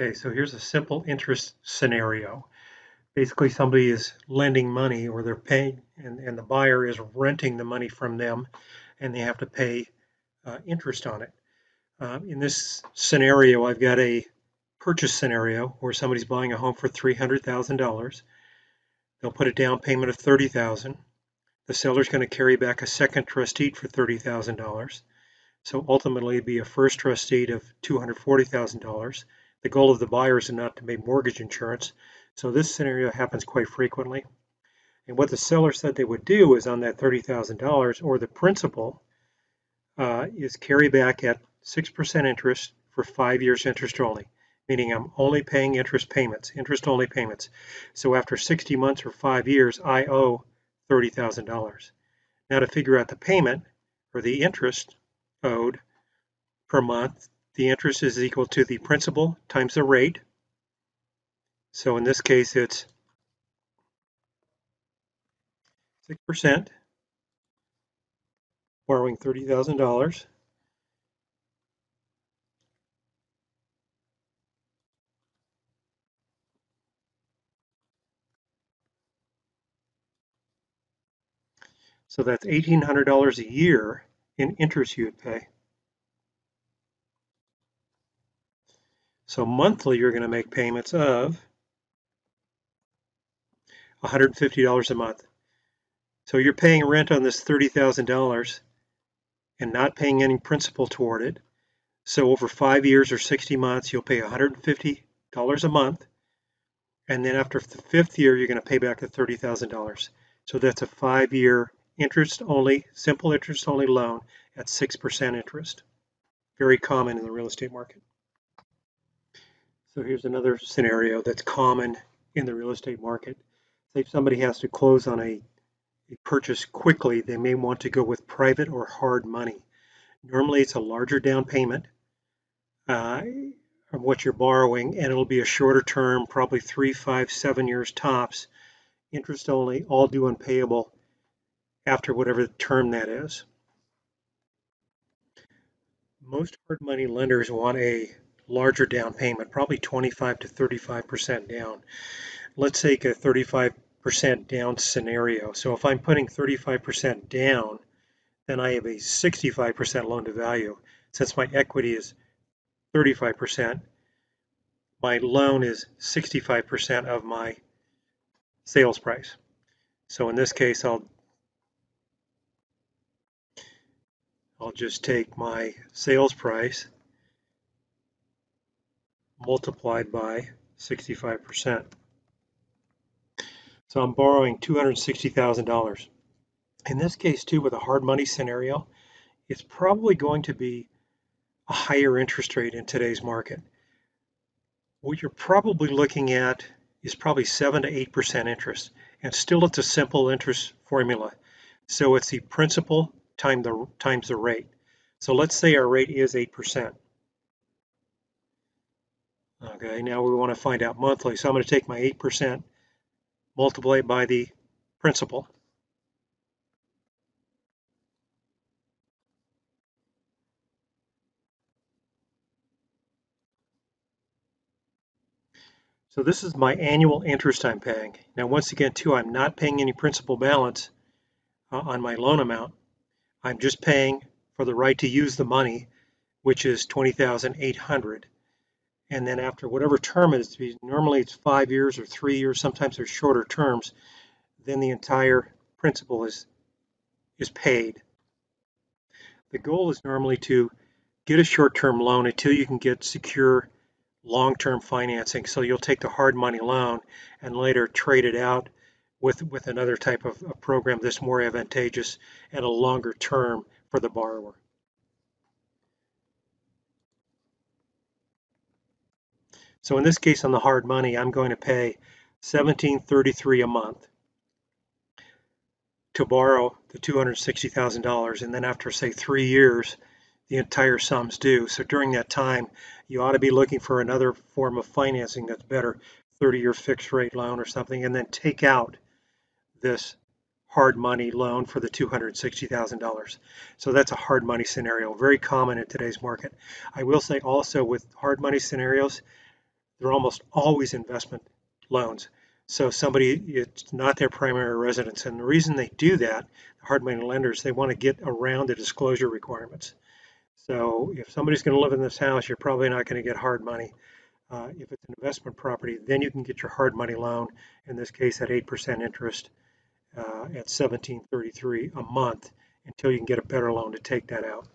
Okay, so here's a simple interest scenario. Basically, somebody is lending money or they're paying, and the buyer is renting the money from them, and they have to pay interest on it. In this scenario, I've got a purchase scenario where somebody's buying a home for $300,000. They'll put a down payment of $30,000. The seller's going to carry back a second trust deed for $30,000. So ultimately, it'd be a first trust deed of $240,000. The goal of the buyer is not to make mortgage insurance. So this scenario happens quite frequently. And what the seller said they would do is on that $30,000 or the principal is carry back at 6% interest for 5 years interest only, meaning I'm only paying interest only payments. So after 60 months or 5 years, I owe $30,000. Now to figure out the payment or the interest owed per month, the interest is equal to the principal times the rate. So in this case, it's 6%, borrowing $30,000. So that's $1,800 a year in interest you would pay. So monthly, you're going to make payments of $150 a month. So you're paying rent on this $30,000 and not paying any principal toward it. So over 5 years or 60 months, you'll pay $150 a month. And then after the fifth year, you're going to pay back the $30,000. So that's a 5-year interest only, simple interest only loan at 6% interest. Very common in the real estate market. So here's another scenario that's common in the real estate market. Say if somebody has to close on a purchase quickly, they may want to go with private or hard money. Normally it's a larger down payment of what you're borrowing, and it'll be a shorter term, probably 3, 5, 7 years tops, interest only, all due and payable after whatever term that is. Most hard money lenders want a larger down payment, probably 25 to 35% down. Let's take a 35% down scenario. So if I'm putting 35% down, then I have a 65% loan to value. Since my equity is 35%, my loan is 65% of my sales price. So in this case, I'll just take my sales price multiplied by 65%. So I'm borrowing $260,000. In this case too, with a hard money scenario, it's probably going to be a higher interest rate in today's market. What you're probably looking at is probably 7 to 8% interest, and still it's a simple interest formula. So it's the principal times the rate. So let's say our rate is 8%. Okay, now we want to find out monthly. So I'm going to take my 8%, multiply it by the principal. So this is my annual interest I'm paying. Now, once again, too, I'm not paying any principal balance on my loan amount. I'm just paying for the right to use the money, which is $20,800. And then after whatever term it is, normally it's 5 years or 3 years, sometimes there's shorter terms, then the entire principal is paid. The goal is normally to get a short-term loan until you can get secure long-term financing. So you'll take the hard money loan and later trade it out with another type of a program that's more advantageous and a longer term for the borrower. So in this case on the hard money, I'm going to pay $1,733 a month to borrow the $260,000, and then after say 3 years, the entire sum's due. So during that time, you ought to be looking for another form of financing that's better, 30-year fixed rate loan or something, and then take out this hard money loan for the $260,000. So that's a hard money scenario, very common in today's market. I will say also with hard money scenarios, they're almost always investment loans. So somebody, it's not their primary residence. And the reason they do that, hard money lenders, they want to get around the disclosure requirements. So if somebody's going to live in this house, you're probably not going to get hard money. If it's an investment property, then you can get your hard money loan, in this case at 8% interest at 1733 a month until you can get a better loan to take that out.